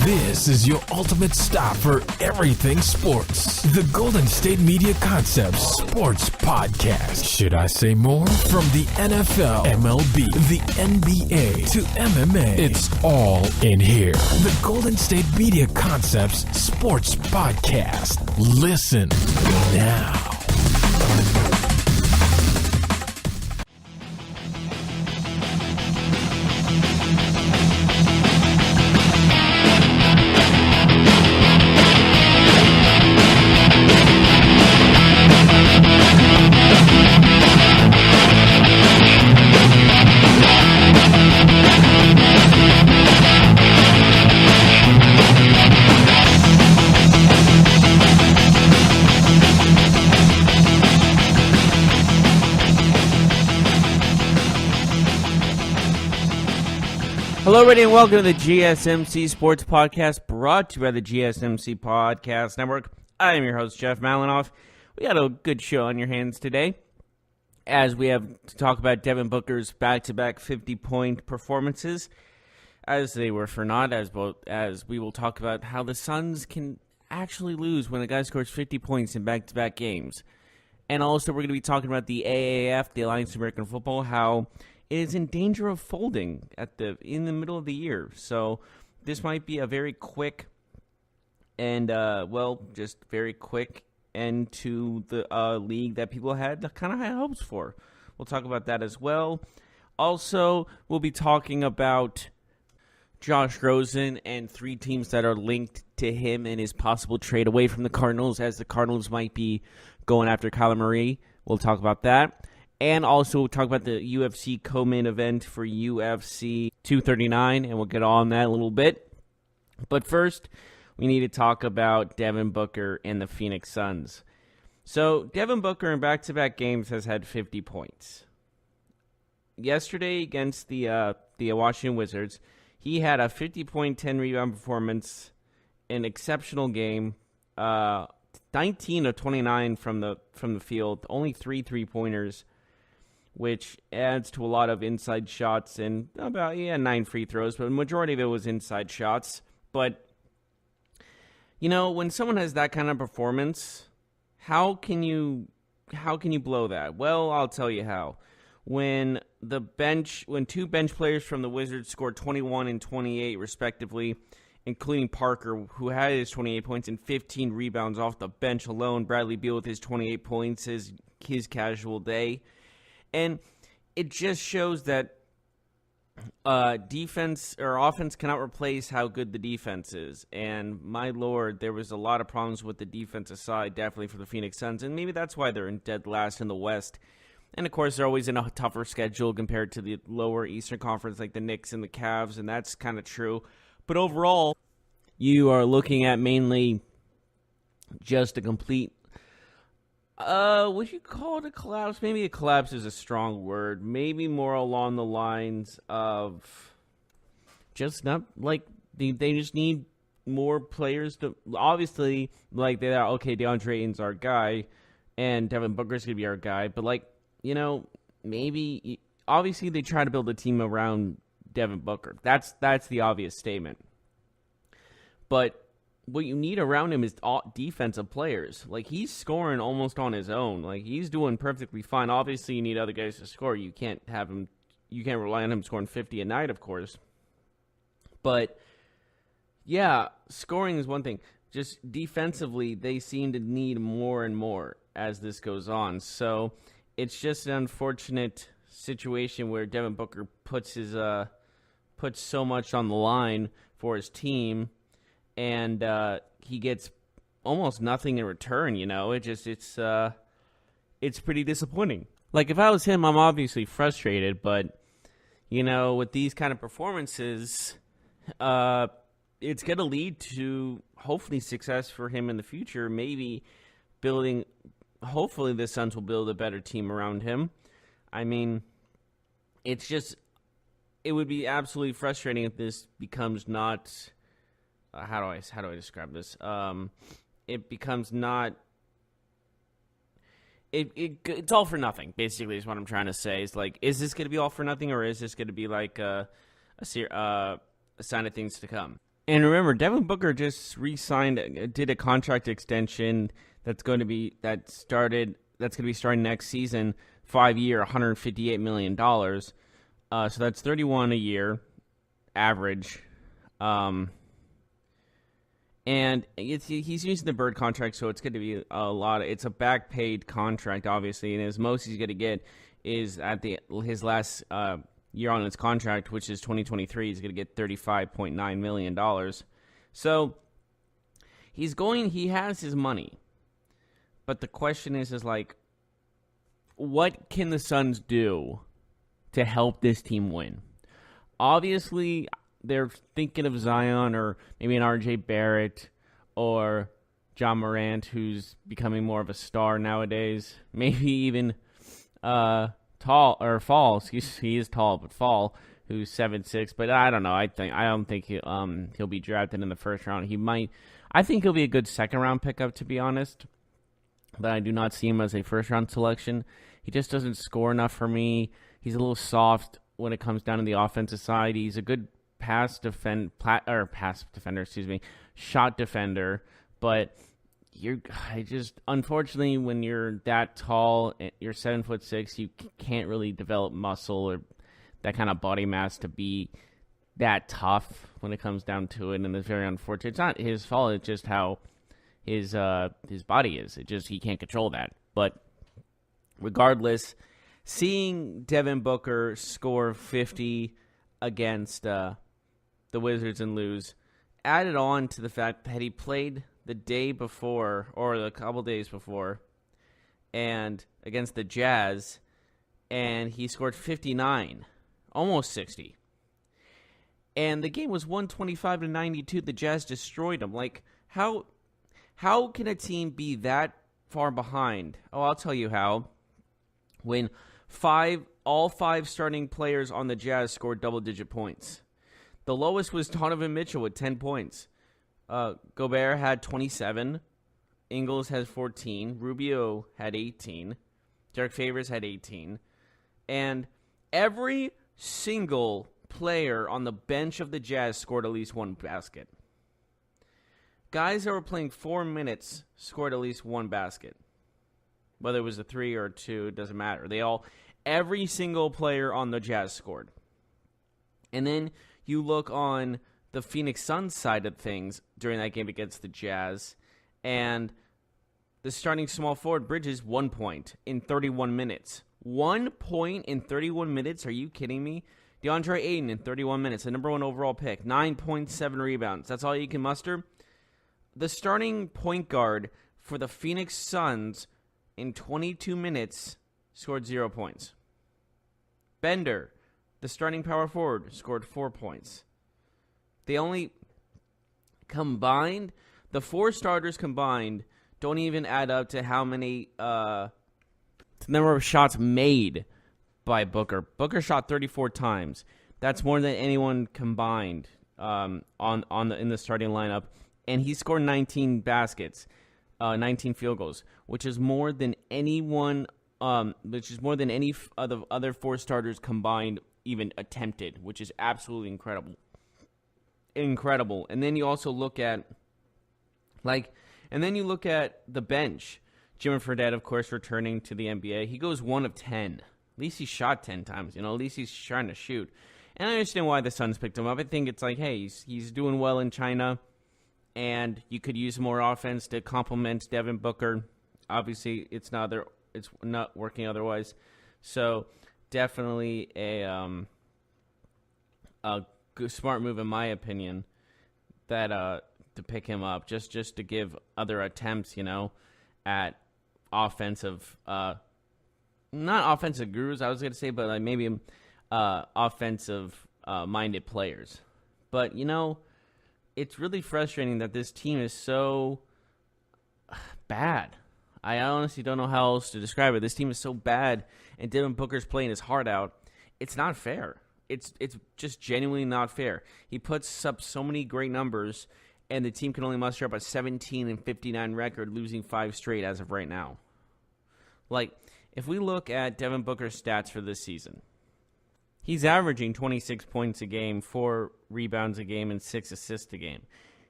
This is your ultimate stop for everything sports. The Golden State Media Concepts Sports Podcast. Should I say more? From the NFL, MLB, the NBA to MMA, it's all in here. The Golden State Media Concepts Sports Podcast. Listen now. Hello, everybody, and welcome to the GSMC Sports Podcast, brought to you by the GSMC Podcast Network. I am your host, Jeff Malinoff. We got a good show on your hands today, as we have to talk about Devin Booker's back-to-back 50-point performances, as they were for naught, as we will talk about how the Suns can actually lose when a guy scores 50 points in back-to-back games. And also, we're going to be talking about the AAF, the Alliance of American Football, how it is in danger of folding in the middle of the year. So this might be a very quick and, just very quick end to the league that people had kind of high hopes for. We'll talk about that as well. Also, we'll be talking about Josh Rosen and three teams that are linked to him and his possible trade away from the Cardinals, as the Cardinals might be going after Kyler Murray. We'll talk about that. And also, we'll talk about the UFC co-main event for UFC 239, and we'll get on that a little bit. But first, we need to talk about Devin Booker and the Phoenix Suns. So, Devin Booker in back-to-back games has had 50 points. Yesterday, against the Washington Wizards, he had a 50-point, 10-rebound performance, an exceptional game, 19 of 29 from the field, only 3 three-pointers, which adds to a lot of inside shots and about 9 free throws, but the majority of it was inside shots. But, when someone has that kind of performance, how can you blow that? Well, I'll tell you how. When two bench players from the Wizards scored 21 and 28 respectively, including Parker, who had his 28 points and 15 rebounds off the bench alone, Bradley Beal with his 28 points, his casual day. And it just shows that defense or offense cannot replace how good the defense is. And my lord, there was a lot of problems with the defensive side, definitely for the Phoenix Suns. And maybe that's why they're in dead last in the West. And, of course, they're always in a tougher schedule compared to the lower Eastern Conference like the Knicks and the Cavs, and that's kind of true. But overall, you are looking at mainly just a complete would you call it a collapse? Maybe a collapse is a strong word. Maybe more along the lines of just not like they just need more players to obviously like they are okay, DeAndre Ayton's our guy and Devin Booker's gonna be our guy, but maybe obviously they try to build a team around Devin Booker. That's the obvious statement. But what you need around him is defensive players. Like, he's scoring almost on his own. Like, he's doing perfectly fine. Obviously, you need other guys to score. You can't rely on him scoring 50 a night, of course. But, yeah, scoring is one thing. Just defensively, they seem to need more and more as this goes on. So, it's just an unfortunate situation where Devin Booker puts so much on the line for his team, and he gets almost nothing in return. It's pretty disappointing. Like, if I was him, I'm obviously frustrated, but with these kind of performances, it's going to lead to hopefully success for him in the future. Maybe hopefully the Suns will build a better team around him. I mean, it would be absolutely frustrating if this becomes not. How do I describe this? It becomes not. It's all for nothing. Basically, is what I'm trying to say. Is like, is this going to be all for nothing, or is this going to be like a sign of things to come? And remember, Devin Booker just did a contract extension that's going to be starting next season, 5-year, $158 million. So that's 31 a year average. And he's using the Bird contract, so it's going to be it's a back paid contract, obviously, and as most he's going to get is at his last year on his contract, which is 2023, he's going to get $35.9 million. So he has his money. But the question is like, what can the Suns do to help this team win? Obviously, they're thinking of Zion or maybe an RJ Barrett or John Morant, who's becoming more of a star nowadays. Maybe even Fall. He is tall, but Fall, who's 7'6". But I don't know. I don't think he'll be drafted in the first round. He might. I think he'll be a good second round pickup, to be honest. But I do not see him as a first round selection. He just doesn't score enough for me. He's a little soft when it comes down to the offensive side. He's a good shot defender, but unfortunately, when you're that tall, you're 7'6", you can't really develop muscle or that kind of body mass to be that tough when it comes down to it, and it's very unfortunate. It's not his fault, it's just how his body is. He can't control that. But regardless, seeing Devin Booker score 50 against the Wizards and lose, added on to the fact that he played the day before, or a couple days before, and against the Jazz, and he scored 59, almost 60. And the game was 125-92. The Jazz destroyed him. Like, how can a team be that far behind? Oh, I'll tell you how. When all five starting players on the Jazz scored double-digit points. The lowest was Donovan Mitchell with 10 points. Gobert had 27. Ingles has 14. Rubio had 18. Derek Favors had 18. And every single player on the bench of the Jazz scored at least one basket. Guys that were playing 4 minutes scored at least one basket. Whether it was a 3 or a 2, it doesn't matter. Every single player on the Jazz scored. And then you look on the Phoenix Suns side of things during that game against the Jazz, and the starting small forward Bridges 1 point in 31 minutes. 1 point in 31 minutes? Are you kidding me? DeAndre Ayton in 31 minutes, the number 1 overall pick, 9.7 rebounds. That's all you can muster? The starting point guard for the Phoenix Suns in 22 minutes scored 0 points. Bender, the starting power forward, scored 4 points. They only combined, the 4 starters combined don't even add up to how many, the number of shots made by Booker. Booker shot 34 times. That's more than anyone combined in the starting lineup. And he scored 19 baskets, 19 field goals, which is more than anyone, which is more than any of the other 4 starters combined even attempted, which is absolutely incredible. And then you also look at, the bench. Jimmy Fredette, of course, returning to the NBA. He goes 1 of 10. At least he shot 10 times. At least he's trying to shoot. And I understand why the Suns picked him up. I think it's like, hey, he's doing well in China, and you could use more offense to complement Devin Booker. Obviously, it's not working otherwise. So definitely a good, smart move, in my opinion, that to pick him up just to give other attempts, at offensive, not offensive gurus, I was going to say, but maybe offensive minded players. But, it's really frustrating that this team is so bad. I honestly don't know how else to describe it. This team is so bad, and Devin Booker's playing his heart out. It's not fair. It's just genuinely not fair. He puts up so many great numbers, and the team can only muster up a 17-59 record, losing 5 straight as of right now. If we look at Devin Booker's stats for this season, he's averaging 26 points a game, 4 rebounds a game, and 6 assists a game.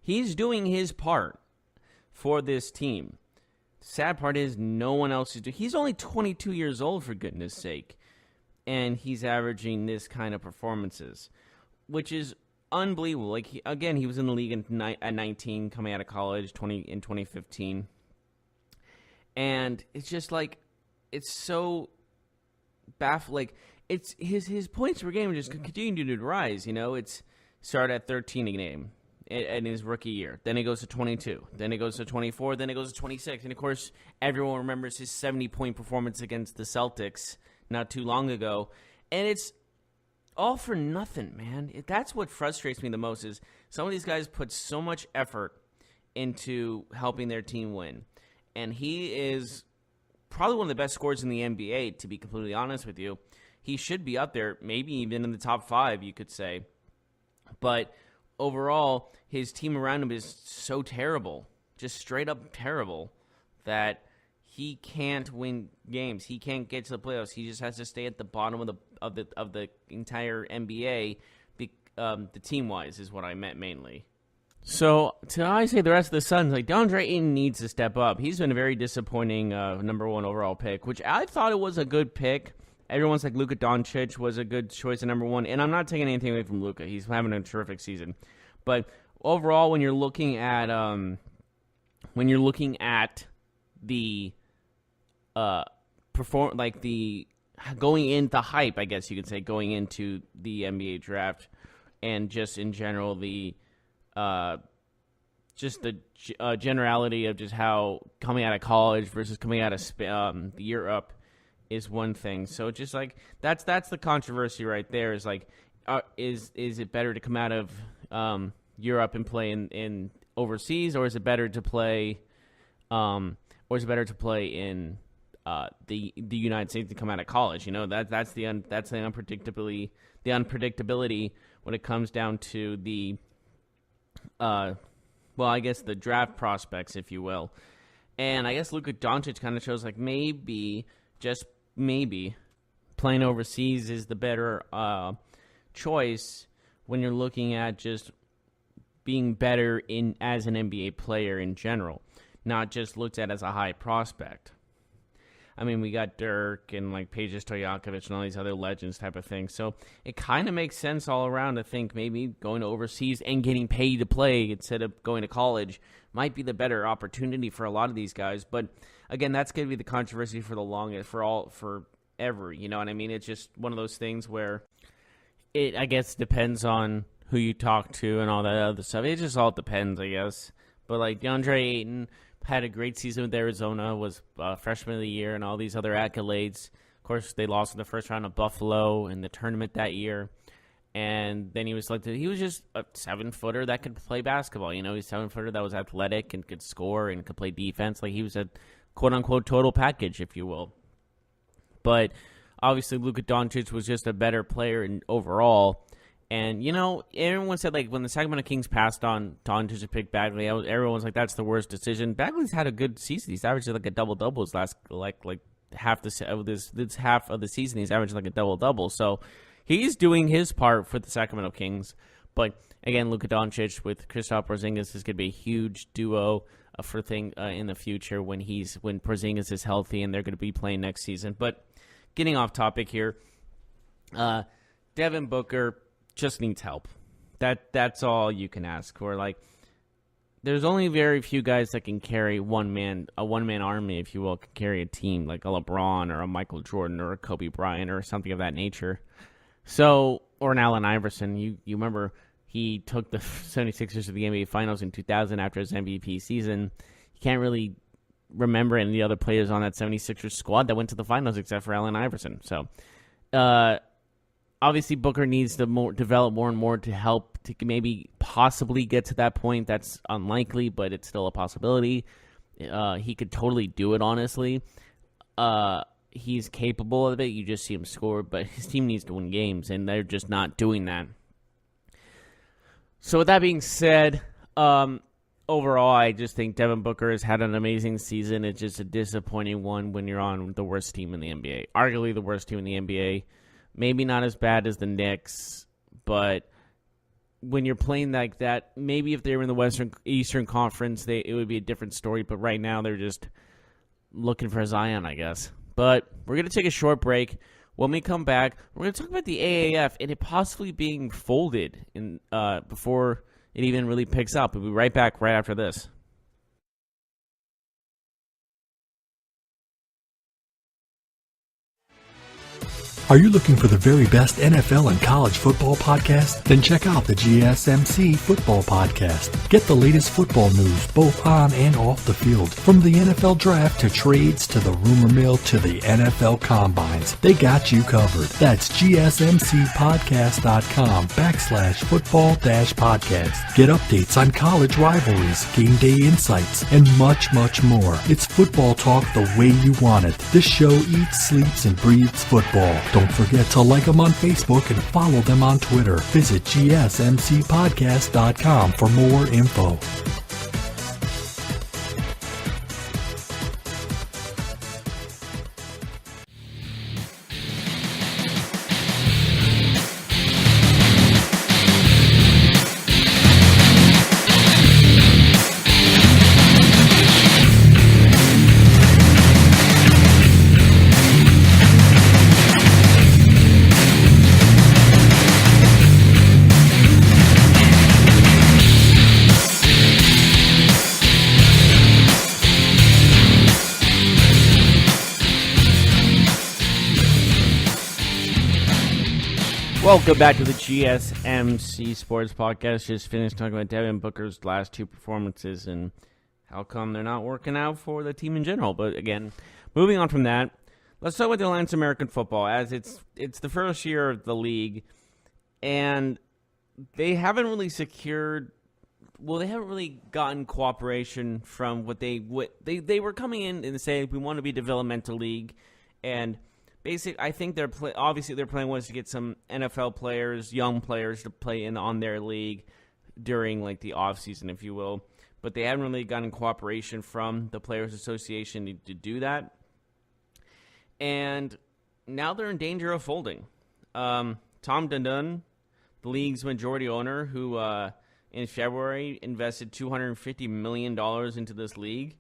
He's doing his part for this team. The sad part is no one else is doing. He's only 22 years old, for goodness sake, and he's averaging this kind of performances, which is unbelievable. Like, he was in the league at 19, coming out of college in 2015. And it's just like, it's so baffling. Like, it's his points per game just continue to rise. It's started at 13 a game in his rookie year. Then it goes to 22. Then it goes to 24. Then it goes to 26. And of course, everyone remembers his 70-point performance against the Celtics not too long ago. And it's all for nothing, man. That's what frustrates me the most, is some of these guys put so much effort into helping their team win. And he is probably one of the best scorers in the NBA, to be completely honest with you. He should be up there, maybe even in the top 5, you could say. But overall, his team around him is so terrible, just straight up terrible, that he can't win games. He can't get to the playoffs. He just has to stay at the bottom of the entire NBA. The team wise is what I meant mainly. So I say the rest of the Suns, like, DeAndre Ayton needs to step up. He's been a very disappointing number 1 overall pick, which I thought it was a good pick. Everyone's like Luka Doncic was a good choice at number 1, and I'm not taking anything away from Luka. He's having a terrific season, but overall, when you're looking at the going in the hype, I guess you could say, going into the NBA draft, and just in general the generality of just how coming out of college versus coming out of Europe is one thing. So just like that's the controversy right there. Is like, is it better to come out of Europe and play in overseas, or is it better to play in the United States to come out of college? That's the unpredictability when it comes down to the I guess the draft prospects, if you will. And I guess Luka Doncic kind of shows like maybe, just maybe, playing overseas is the better choice when you're looking at just being better as an NBA player in general, not just looked at as a high prospect. I mean, we got Dirk and like Peja Stojakovic and all these other legends type of things. So it kind of makes sense all around to think maybe going to overseas and getting paid to play instead of going to college might be the better opportunity for a lot of these guys. But again, that's going to be the controversy for the longest, forever. You know what I mean? It's just one of those things where it, I guess, depends on who you talk to and all that other stuff. It just all depends, I guess. But like DeAndre Ayton had a great season with Arizona, was freshman of the year, and all these other accolades. Of course, they lost in the first round of Buffalo in the tournament that year. And then he was selected. He was just a 7-footer that could play basketball. He's a 7-footer that was athletic and could score and could play defense. Like, he was a quote-unquote total package, if you will. But obviously, Luka Doncic was just a better player overall. And, everyone said, like, when the Sacramento Kings passed on Doncic to pick Bagley, everyone's like, that's the worst decision. Bagley's had a good season. He's averaged like a double-double his last, like half this half of the season. He's averaged like a double-double. So he's doing his part for the Sacramento Kings. But, again, Luka Doncic with Kristaps Porzingis is going to be a huge duo in the future when Porzingis is healthy and they're going to be playing next season. But getting off topic here, Devin Booker just needs help. That's all you can ask for. Like, there's only very few guys that can carry a one-man army, if you will, can carry a team, like a LeBron or a Michael Jordan or a Kobe Bryant or something of that nature. So, or an Allen Iverson. You remember he took the 76ers to the NBA Finals in 2000 after his MVP season. You can't really remember any of the other players on that 76ers squad that went to the Finals except for Allen Iverson. So, obviously, Booker needs to develop more and more to help to maybe possibly get to that point. That's unlikely, but it's still a possibility. He could totally do it, honestly. He's capable of it. You just see him score, but his team needs to win games, and they're just not doing that. So with that being said, overall, I just think Devin Booker has had an amazing season. It's just a disappointing one when you're on the worst team in the NBA. Arguably the worst team in the NBA. maybe not as bad as the Knicks, but when you're playing like that, maybe if they were in the Eastern Conference, it would be a different story. But right now, they're just looking for Zion, I guess. But we're going to take a short break. When we come back, we're going to talk about the AAF and it possibly being folded before it even really picks up. We'll be right back right after this. Are you looking for the very best NFL and college football podcast? Then check out the GSMC Football Podcast. Get the latest football news both on and off the field. From the NFL Draft to trades to the rumor mill to the NFL Combines, they got you covered. That's GSMCpodcast.com/football-podcast. Get updates on college rivalries, game day insights, and much, much more. It's football talk the way you want it. This show eats, sleeps, and breathes football. Don't forget to like them on Facebook and follow them on Twitter. Visit GSMCpodcast.com for more info. Welcome back to the GSMC Sports Podcast. Just finished talking about Devin Booker's last two performances and how come they're not working out for the team in general. But again, moving on from that, let's talk about the Alliance American Football, as it's the first year of the league, and they haven't really they haven't really gotten cooperation from what they were coming in and saying we want to be a developmental league, and basically, I think their plan was to get some NFL players, young players, to play on their league during like the off season, if you will. But they haven't really gotten cooperation from the Players Association to do that, and now they're in danger of folding. Tom Dundon, the league's majority owner, who in February invested $250 million into this league.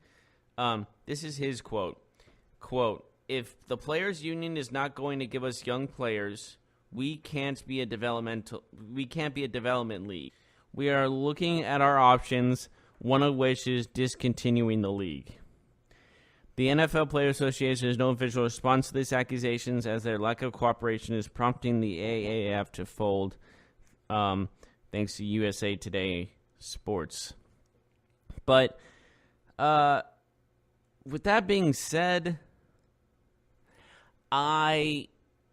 This is his quote. If the players union is not going to give us young players, we can't be a development league. We are looking at our options, one of which is discontinuing the league. The NFL Players Association has no official response to these accusations, as their lack of cooperation is prompting the AAF to fold, thanks to USA Today Sports. But with that being said, I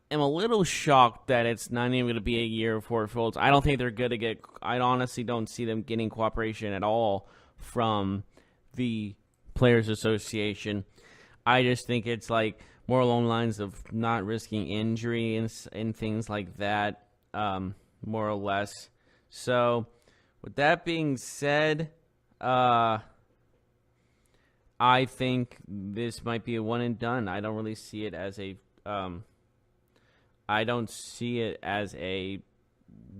am a little shocked that it's not even going to be a year before it folds. I don't think they're going to get – I honestly don't see them getting cooperation at all from the Players Association. I just think it's like more along the lines of not risking injury and things like that, more or less. So with that being said, I think this might be a one and done. I don't really see it as a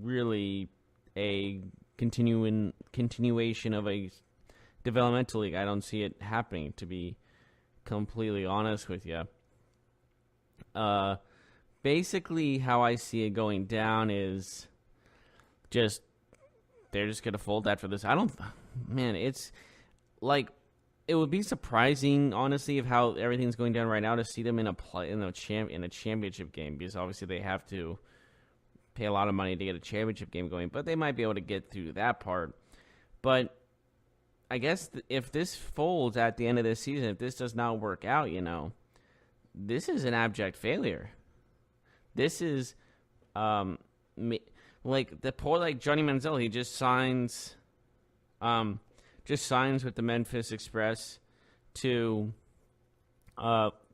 really a continuation of a developmental league. I don't see it happening, to be completely honest with you. Basically how I see it going down is they're just gonna fold after this. It's like, it would be surprising, honestly, of how everything's going down right now, to see them in a championship game, because obviously they have to pay a lot of money to get a championship game going, but they might be able to get through that part. But I guess if this folds at the end of this season, if this does not work out, this is an abject failure. This is like Johnny Manziel. He just signs with the Memphis Express to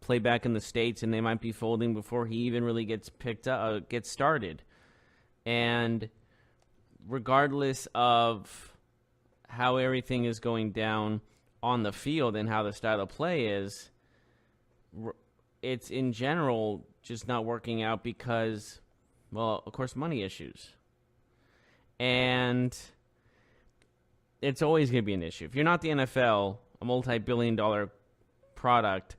play back in the States, and they might be folding before he even really gets started. And regardless of how everything is going down on the field and how the style of play is, it's in general, just not working out because, well, of course, money issues. And it's always going to be an issue. If you're not the NFL, a multi-billion-dollar product,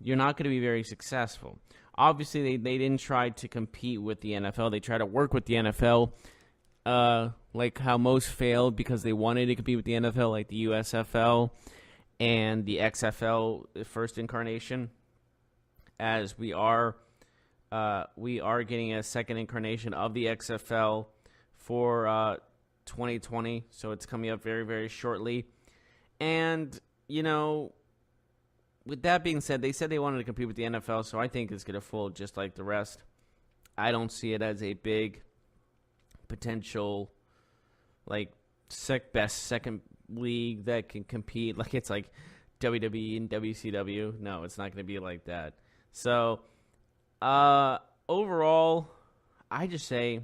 you're not going to be very successful. Obviously, they didn't try to compete with the NFL. They tried to work with the NFL, like how most failed because they wanted to compete with the NFL, like the USFL and the XFL, the first incarnation. As we are getting a second incarnation of the XFL for 2020, so it's coming up very, very shortly. And, you know, with that being said, they said they wanted to compete with the NFL, so I think it's going to fold just like the rest. I don't see it as a big potential, like, best second league that can compete. Like, it's like WWE and WCW. No, it's not going to be like that. So, overall, I just say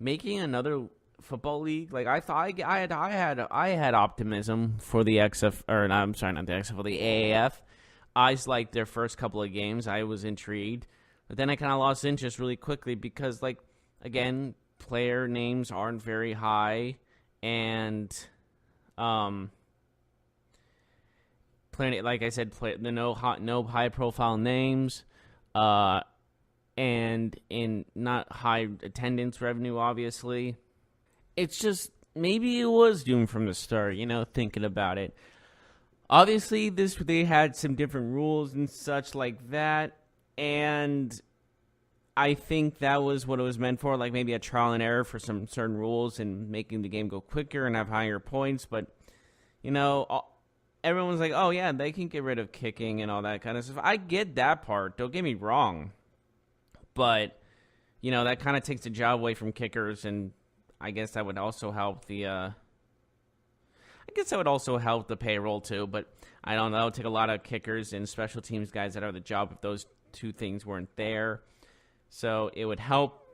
making another football league. Like I thought, I had optimism for the XF, or no, I'm sorry, not the XF, for the AAF. I liked their first couple of games. I was intrigued, but then I kind of lost interest really quickly because, like, again, player names aren't very high, and like I said, no high profile names, and in not high attendance revenue, obviously. It's just, maybe it was doomed from the start, you know, thinking about it. Obviously, they had some different rules and such like that, and I think that was what it was meant for, like maybe a trial and error for some certain rules and making the game go quicker and have higher points. But, you know, everyone's like, oh, yeah, they can get rid of kicking and all that kind of stuff. I get that part. Don't get me wrong. But, you know, that kind of takes the job away from kickers, and I guess that would also help the payroll too, but I don't know. It would take a lot of kickers and special teams guys that are the job if those two things weren't there. So it would help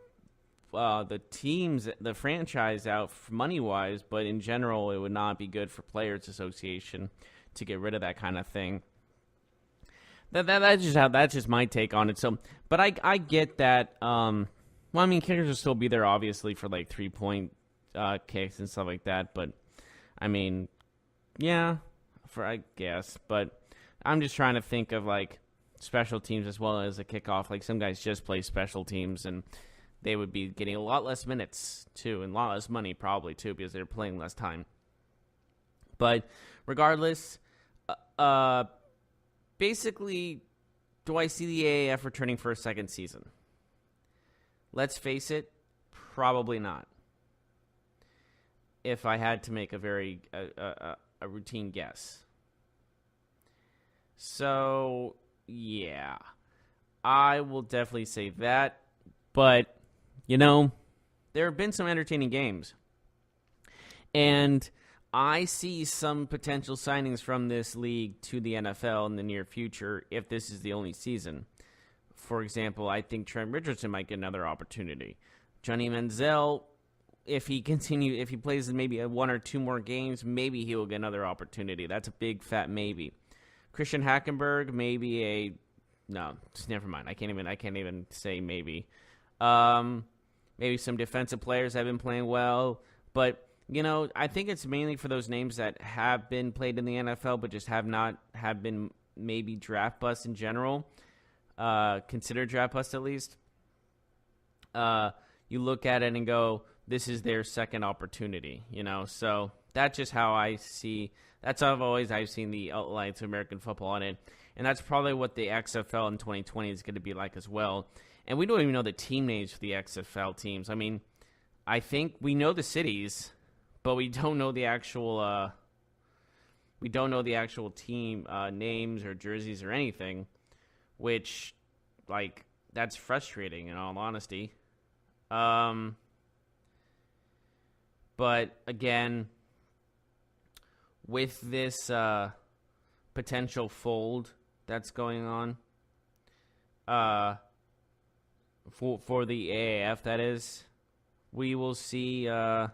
the teams, the franchise out money-wise, but in general, it would not be good for Players Association to get rid of that kind of thing. That's just my take on it. So, but I get that. Well, I mean, kickers will still be there, obviously, for, like, 3-point kicks and stuff like that. But, I mean, yeah, I guess. But I'm just trying to think of, like, special teams as well as a kickoff. Like, some guys just play special teams, and they would be getting a lot less minutes, too, and a lot less money, probably, too, because they're playing less time. But regardless, basically, do I see the AAF returning for a second season? Let's face it, probably not. If I had to make a very a routine guess. So, yeah. I will definitely say that. But, you know, there have been some entertaining games. And I see some potential signings from this league to the NFL in the near future if this is the only season. For example, I think Trent Richardson might get another opportunity. Johnny Manziel, if he plays maybe one or two more games, maybe he will get another opportunity. That's a big fat maybe. Christian Hackenberg, never mind. I can't even say maybe. Maybe some defensive players have been playing well, but you know, I think it's mainly for those names that have been played in the NFL, but just have been maybe draft busts in general. Consider draft bust at least. You look at it and go, this is their second opportunity, you know. So that's just how I see. That's how I've seen the Alliance of American Football on it, and that's probably what the XFL in 2020 is going to be like as well. And we don't even know the team names for the XFL teams. I mean, I think we know the cities, but we don't know the actual. We don't know the actual team names or jerseys or anything. Which, like, that's frustrating in all honesty. But, again, with this potential fold that's going on for the AAF, that is, we will see how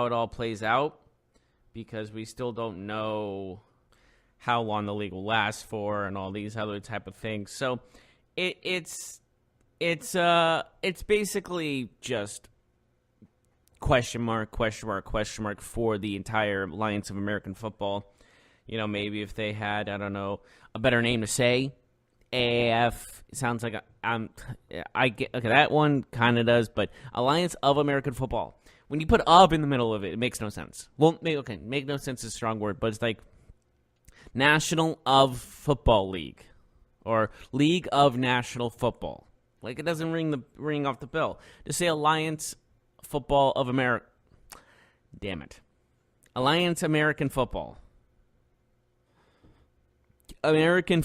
it all plays out because we still don't know how long the league will last for and all these other type of things. So It's basically just question mark for the entire Alliance of American Football. You know, maybe if they had, I don't know, a better name to say. AAF sounds like I get okay. That one kind of does, but Alliance of American Football. When you put "of" in the middle of it, it makes no sense. Well, make no sense is a strong word, but it's like National of Football League or League of National Football. Like, it doesn't ring off the bell. Just say Alliance Football of America. Damn it. Alliance American Football. American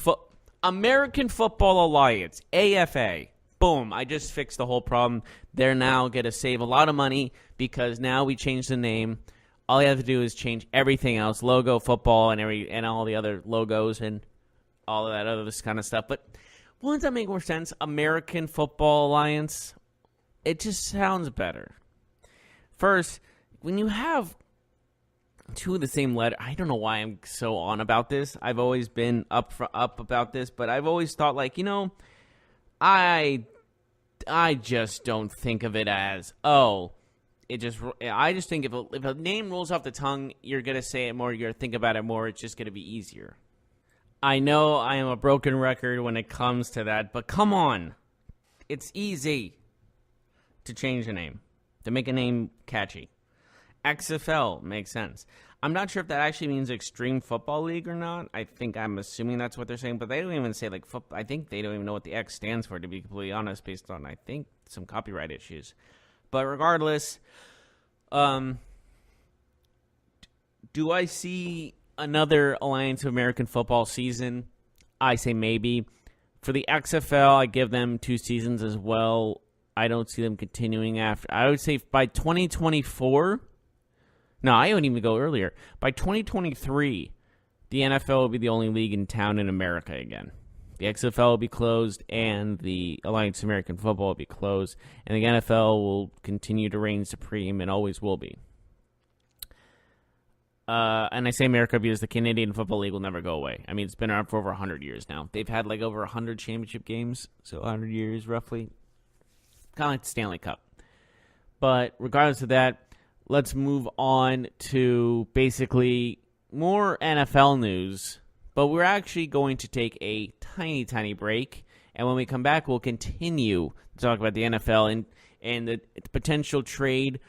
Football Alliance, AFA. Boom, I just fixed the whole problem. They're now going to save a lot of money because now we changed the name. All you have to do is change everything else, logo, football, and all the other logos and all of that other this kind of stuff. But wouldn't that make more sense? American Football Alliance? It just sounds better. First, when you have two of the same letter, I don't know why I'm so on about this. I've always been up about this, but I've always thought, like, you know, I just don't think of it as, I just think if a name rolls off the tongue, you're going to say it more, you're going to think about it more, it's just going to be easier. I know I am a broken record when it comes to that, but come on. It's easy to change a name, to make a name catchy. XFL makes sense. I'm not sure if that actually means Extreme Football League or not. I'm assuming that's what they're saying, but they don't even say, like, I think they don't even know what the X stands for, to be completely honest, based on, I think, some copyright issues. But regardless, do I see another Alliance of American Football season? I say maybe. For the XFL, I give them 2 seasons as well. I don't see them continuing after. I would say by 2024. No, I wouldn't even go earlier. By 2023, the NFL will be the only league in town in America again. The XFL will be closed, and the Alliance of American Football will be closed, and the NFL will continue to reign supreme and always will be. And I say America because the Canadian Football League will never go away. I mean, it's been around for over 100 years now. They've had like over 100 championship games, so 100 years roughly. Kind of like the Stanley Cup. But regardless of that, let's move on to basically more NFL news. But we're actually going to take a tiny, tiny break. And when we come back, we'll continue to talk about the NFL and the potential trade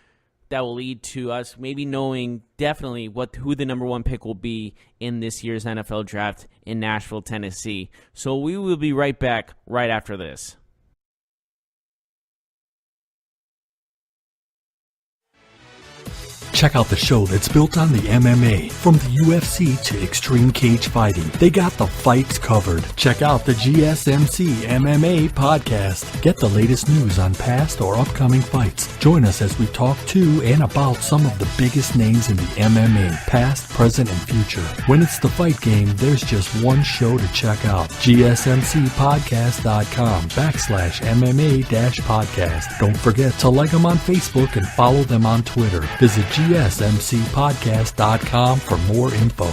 that will lead to us maybe knowing definitely who the number 1 pick will be in this year's NFL draft in Nashville, Tennessee. So we will be right back right after this. Check out the show that's built on the MMA. From the UFC to extreme cage fighting, they got the fights covered. Check out the GSMC MMA podcast. Get the latest news on past or upcoming fights. Join us as we talk to and about some of the biggest names in the MMA, past, present, and future. When it's the fight game, there's just one show to check out. GSMCpodcast.com/MMA-podcast. Don't forget to like them on Facebook and follow them on Twitter. Visit GSMCpodcast.com for more info.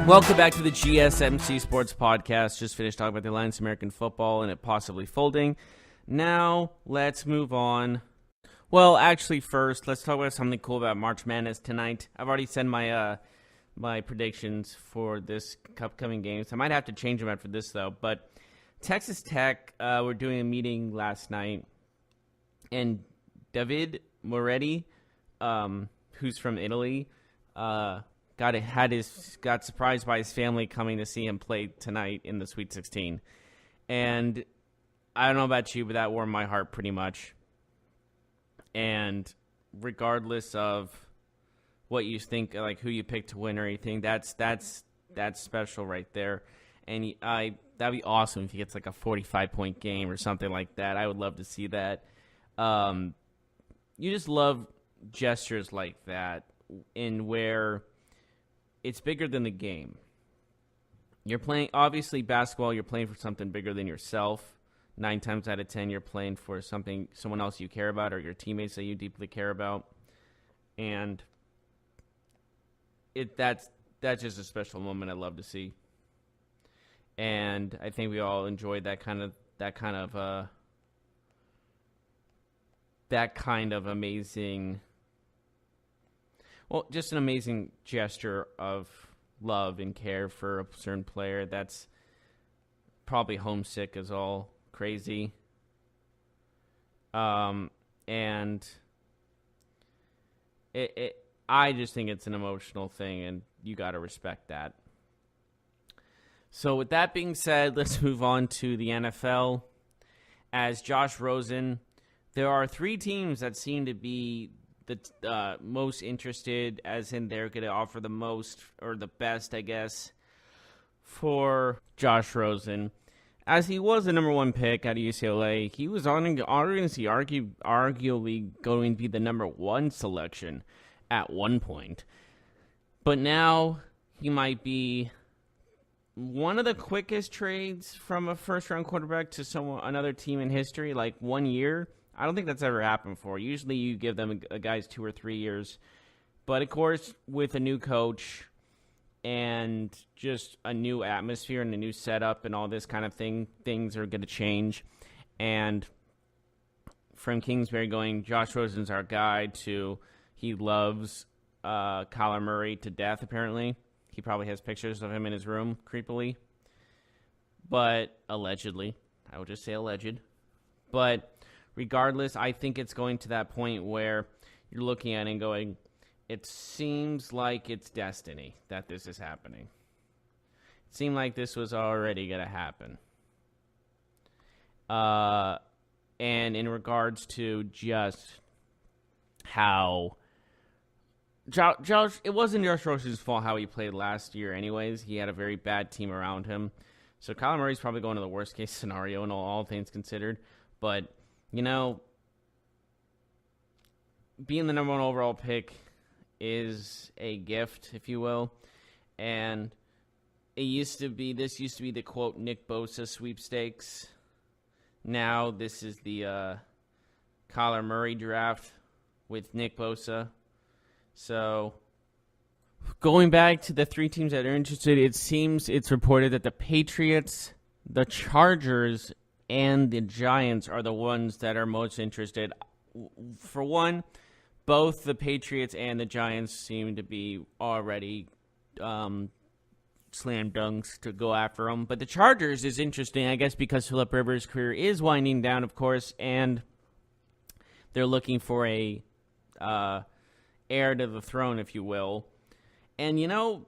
Welcome back to the GSMC Sports Podcast. Just finished talking about the Alliance of American Football and it possibly folding. Now, let's move on. Well, actually, first, let's talk about something cool about March Madness tonight. I've already said my predictions for this upcoming games. I might have to change them after this, though. But Texas Tech, we're doing a meeting last night, and David Moretti, who's from Italy, got surprised by his family coming to see him play tonight in the Sweet 16. And I don't know about you, but that warmed my heart pretty much. And regardless of what you think, like who you pick to win or anything, that's special right there. And that'd be awesome if he gets like a 45-point game or something like that. I would love to see that. You just love gestures like that in where it's bigger than the game. You're playing, obviously, basketball, you're playing for something bigger than yourself. 9 times out of 10, you're playing for someone else you care about or your teammates that you deeply care about. And that's just a special moment I love to see. And I think we all enjoyed that kind of amazing, well, just an amazing gesture of love and care for a certain player that's probably homesick as all crazy. And I just think it's an emotional thing, and you got to respect that. So with that being said, let's move on to the NFL. As Josh Rosen, there are 3 teams that seem to be the most interested, as in they're going to offer the most or the best, I guess, for Josh Rosen. As he was the number 1 pick out of UCLA, he was arguably going to be the number 1 selection at one point. But now he might be one of the quickest trades from a first-round quarterback to another team in history, like 1 year. I don't think that's ever happened before. Usually you give them a guys 2 or 3 years. But, of course, with a new coach and just a new atmosphere and a new setup and all this kind of thing, things are going to change. And from Kingsbury going, Josh Rosen's our guy, to he loves Kyler Murray to death, apparently. He probably has pictures of him in his room, creepily. But allegedly. I would just say alleged. But regardless, I think it's going to that point where you're looking at it and going, it seems like it's destiny that this is happening. It seemed like this was already going to happen. And in regards to just how Josh, it wasn't Josh Rosen's fault how he played last year anyways. He had a very bad team around him. So Kyler Murray's probably going to the worst case scenario in all things considered. But, you know, being the number 1 overall pick is a gift, if you will. And this used to be the, quote, Nick Bosa sweepstakes. Now this is the Kyler Murray draft with Nick Bosa. So, going back to the 3 teams that are interested, it's reported that the Patriots, the Chargers, and the Giants are the ones that are most interested. For one, both the Patriots and the Giants seem to be already slam dunks to go after them. But the Chargers is interesting, I guess, because Phillip Rivers' career is winding down, of course, and they're looking for a heir to the throne, if you will. And, you know,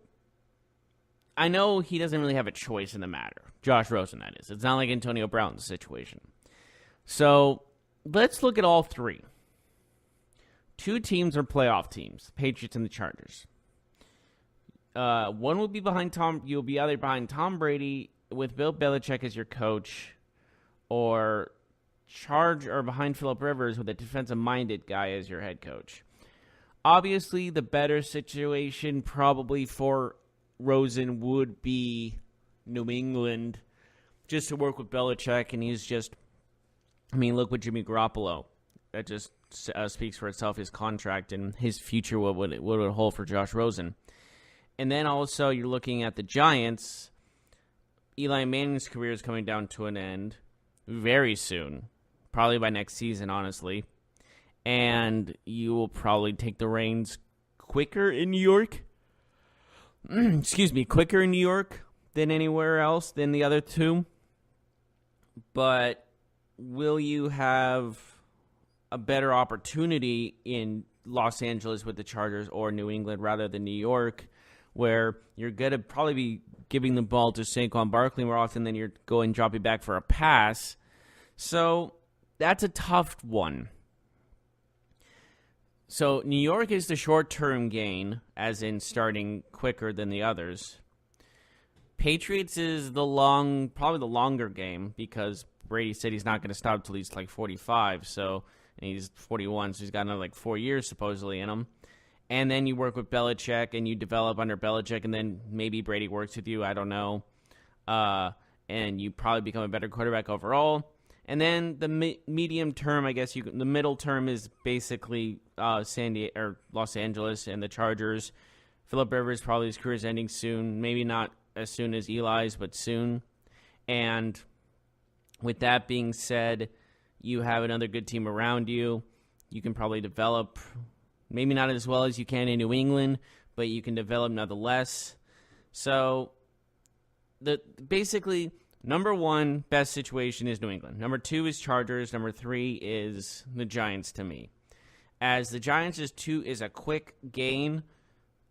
I know he doesn't really have a choice in the matter. Josh Rosen, that is. It's not like Antonio Brown's situation. So, let's look at all 3. 2 teams are playoff teams, the Patriots and the Chargers. One will be behind you'll be either behind Tom Brady with Bill Belichick as your coach, or behind Phillip Rivers with a defensive-minded guy as your head coach. Obviously, the better situation probably for Rosen would be New England, just to work with Belichick, and he's just, I mean, look with Jimmy Garoppolo. That just speaks for itself, his contract and his future, what would it hold for Josh Rosen. And then also you're looking at the Giants. Eli Manning's career is coming down to an end very soon, probably by next season, honestly. And you will probably take the reins quicker in New York. Quicker in New York than anywhere else than the other 2. But will you have a better opportunity in Los Angeles with the Chargers or New England rather than New York, where you're going to probably be giving the ball to Saquon Barkley more often than you're going dropping back for a pass? So that's a tough one. So New York is the short-term gain, as in starting quicker than the others. Patriots is probably the longer game, because Brady said he's not going to stop until he's like 45, and he's 41, so he's got another 4 years supposedly in him. And then you work with Belichick, and you develop under Belichick, and then maybe Brady works with you, I don't know. And you probably become a better quarterback overall. And then the medium term, I guess the middle term is basically Los Angeles and the Chargers. Phillip Rivers, probably his career is ending soon. Maybe not as soon as Eli's, but soon. And with that being said, you have another good team around you. You can probably develop, maybe not as well as you can in New England, but you can develop nonetheless. So basically, number one best situation is New England. Number two is Chargers. Number three is the Giants to me. As the Giants is a quick gain,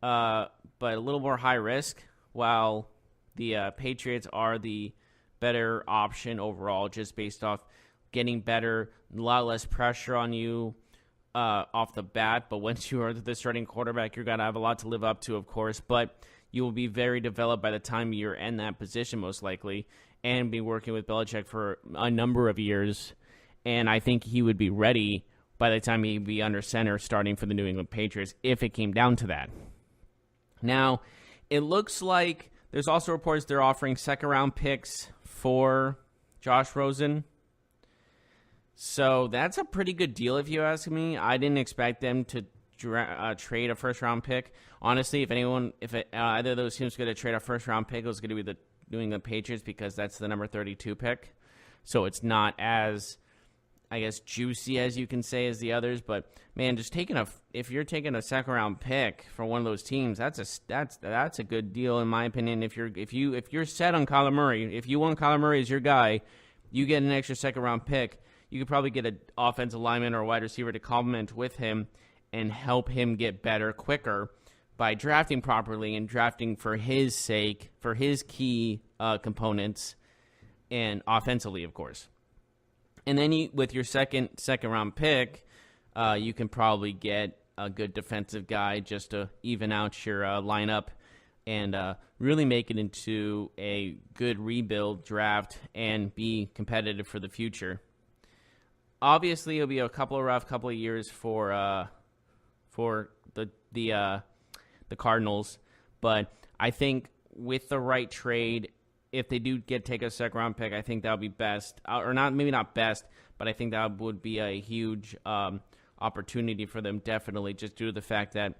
but a little more high risk, while the Patriots are the better option overall, just based off getting better, a lot less pressure on you off the bat. But once you are the starting quarterback, you're going to have a lot to live up to, of course. But you will be very developed by the time you're in that position, most likely, and be working with Belichick for a number of years. And I think he would be ready by the time he'd be under center starting for the New England Patriots if it came down to that. Now, it looks like there's also reports they're offering second-round picks for Josh Rosen. So that's a pretty good deal if you ask me. I didn't expect them to trade a first-round pick. Honestly, if either of those teams going to trade a first-round pick, it was going to be the New England Patriots, because that's the number 32 pick. So it's not as, I guess, juicy as you can say as the others. But man, just if you're taking a second-round pick for one of those teams, that's a good deal in my opinion. If you're set on Kyler Murray, if you want Kyler Murray as your guy, you get an extra second-round pick. You could probably get an offensive lineman or a wide receiver to complement with him and help him get better quicker by drafting properly and drafting for his sake, for his key components, and offensively, of course. And then with your second round pick, you can probably get a good defensive guy just to even out your lineup and really make it into a good rebuild draft and be competitive for the future. Obviously, it'll be a rough couple of years for the Cardinals, but I think with the right trade, if they do take a second round pick, I think that would be best, or not, maybe not best, but I think that would be a huge opportunity for them, definitely, just due to the fact that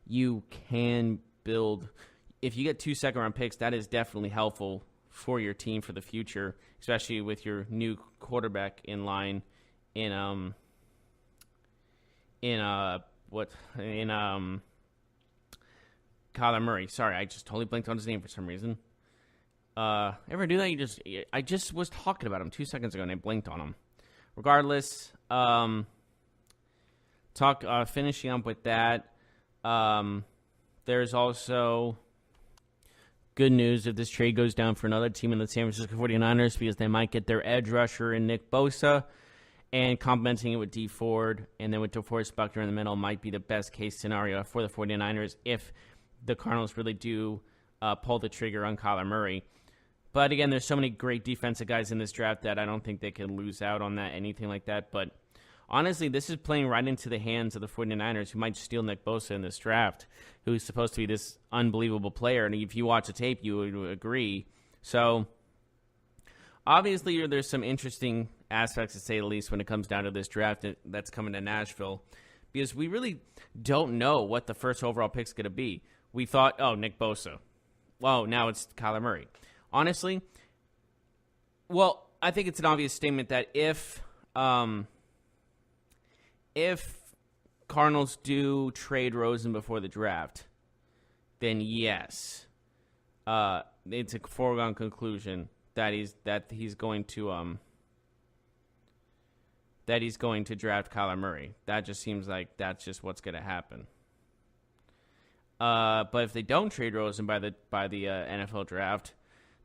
you can build. If you get 2 second round picks, that is definitely helpful for your team for the future, especially with your new quarterback in line Kyler Murray. Sorry, I just totally blanked on his name for some reason. Ever do that? I just was talking about him 2 seconds ago and I blinked on him. Regardless, finishing up with that, there's also good news if this trade goes down for another team in the San Francisco 49ers, because they might get their edge rusher in Nick Bosa, and complementing it with Dee Ford, and then with DeForest Buckner in the middle might be the best case scenario for the 49ers if the Cardinals really do pull the trigger on Kyler Murray. But again, there's so many great defensive guys in this draft that I don't think they can lose out on anything like that. But honestly, this is playing right into the hands of the 49ers, who might steal Nick Bosa in this draft, who's supposed to be this unbelievable player. And if you watch the tape, you would agree. So obviously, there's some interesting aspects, to say the least, when it comes down to this draft that's coming to Nashville, because we really don't know what the first overall pick is going to be. We thought, Nick Bosa. Well, now it's Kyler Murray. Honestly, I think it's an obvious statement that if Cardinals do trade Rosen before the draft, then yes, it's a foregone conclusion that he's going to draft Kyler Murray. That just seems like that's just what's going to happen. But if they don't trade Rosen by the NFL draft,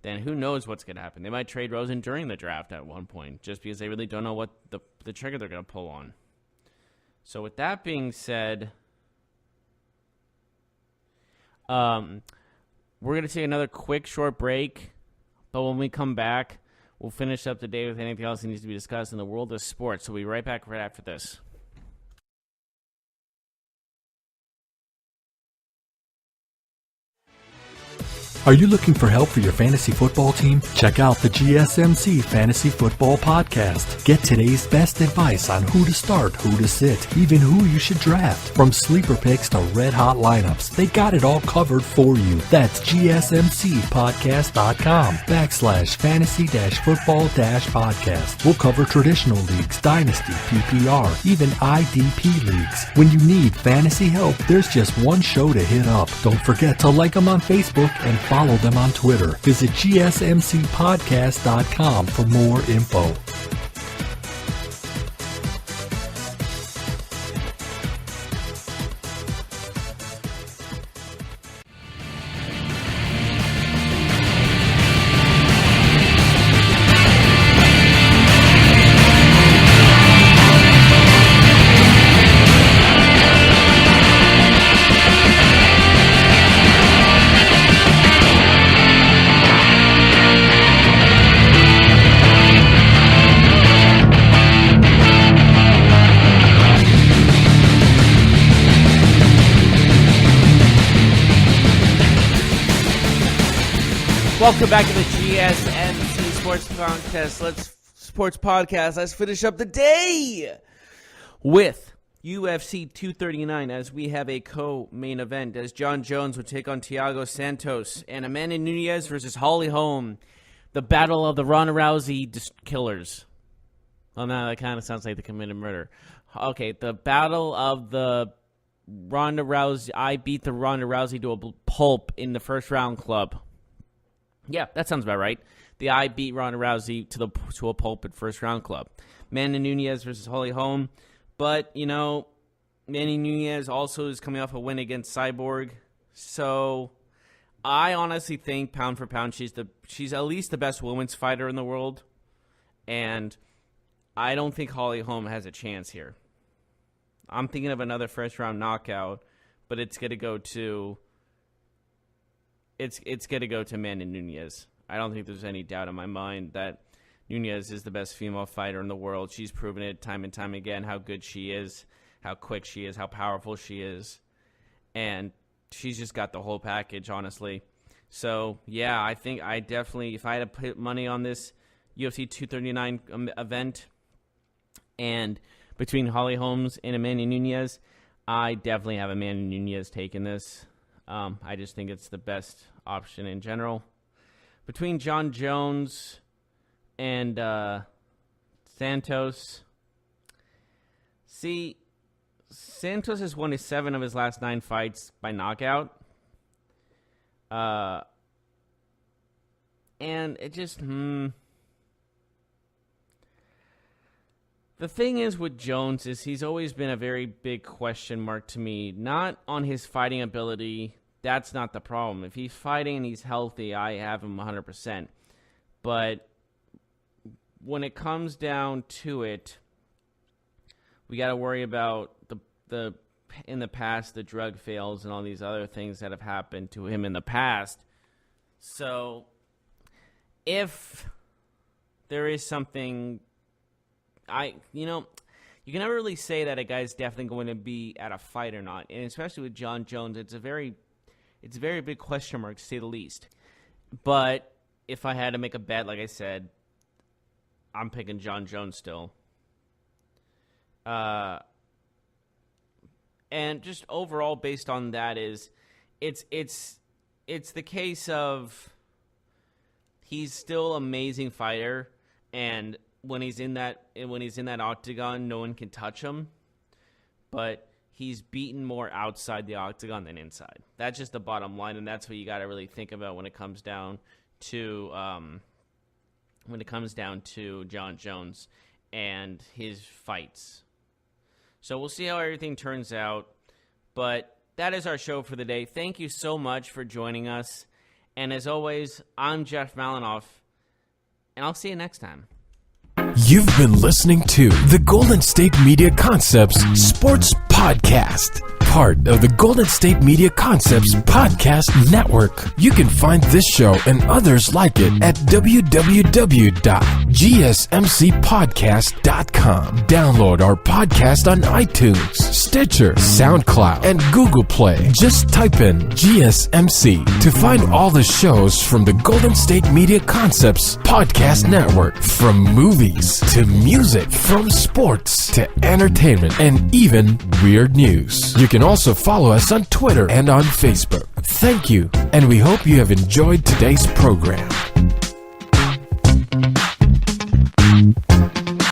then who knows what's going to happen. They might trade Rosen during the draft at one point just because they really don't know what the trigger they're going to pull on. So with that being said, we're going to take another quick short break, but when we come back, we'll finish up the day with anything else that needs to be discussed in the world of sports. So we'll be right back right after this. Are you looking for help for your fantasy football team? Check out the GSMC Fantasy Football Podcast. Get today's best advice on who to start, who to sit, even who you should draft. From sleeper picks to red-hot lineups, they got it all covered for you. That's gsmcpodcast.com/fantasy-football-podcast. We'll cover traditional leagues, dynasty, PPR, even IDP leagues. When you need fantasy help, there's just one show to hit up. Don't forget to like them on Facebook and follow them on Twitter. Visit gsmcpodcast.com for more info. Welcome back to the GSMC Sports Podcast. Let's finish up the day with UFC 239 as we have a co-main event as John Jones would take on Thiago Santos and Amanda Nunes versus Holly Holm. The battle of the Ronda Rousey killers. Oh, no, that kind of sounds like they committed murder. Okay, the battle of the Ronda Rousey. I beat the Ronda Rousey to a pulp in the first round club. Yeah, that sounds about right. The I beat Ronda Rousey to a pulp at first round club. Amanda Nunes versus Holly Holm. But, you know, Manny Nunes also is coming off a win against Cyborg. So I honestly think pound for pound she's at least the best women's fighter in the world. And I don't think Holly Holm has a chance here. I'm thinking of another first round knockout, but it's going to go to It's going to go to Amanda Nunes. I don't think there's any doubt in my mind that Nunes is the best female fighter in the world. She's proven it time and time again how good she is, how quick she is, how powerful she is. And she's just got the whole package, honestly. So, yeah, I think I definitely, if I had to put money on this UFC 239 event and between Holly Holm and Amanda Nunes, I definitely have Amanda Nunes taking this. I just think it's the best option in general. Between John Jones and Santos, see, Santos has won 7 of his last 9 fights by knockout. And it just, The thing is with Jones is he's always been a very big question mark to me. Not on his fighting ability. That's not the problem. If he's fighting and he's healthy, I have him 100%. But when it comes down to it, we got to worry about the in the past, the drug fails and all these other things that have happened to him in the past. So if there is something, you can never really say that a guy's definitely going to be at a fight or not. And especially with John Jones, it's a very big question mark, to say the least. But if I had to make a bet, like I said, I'm picking John Jones still. And just overall, based on that, it's the case of he's still an amazing fighter, and when he's in that octagon, no one can touch him. But he's beaten more outside the octagon than inside. That's just the bottom line, and that's what you got to really think about when it comes down to John Jones and his fights. So we'll see how everything turns out. But that is our show for the day. Thank you so much for joining us. And as always, I'm Jeff Malinoff, and I'll see you next time. You've been listening to the Golden State Media Concepts Sports Podcast, part of the Golden State Media Concepts Podcast Network. You can find this show and others like it at www.gsmcpodcast.com. Download our podcast on iTunes, Stitcher, SoundCloud, and Google Play. Just type in GSMC to find all the shows from the Golden State Media Concepts Podcast Network, from movies to music, from sports to entertainment, and even weird news. You can also follow us on Twitter and on Facebook. Thank you, and we hope you have enjoyed today's program.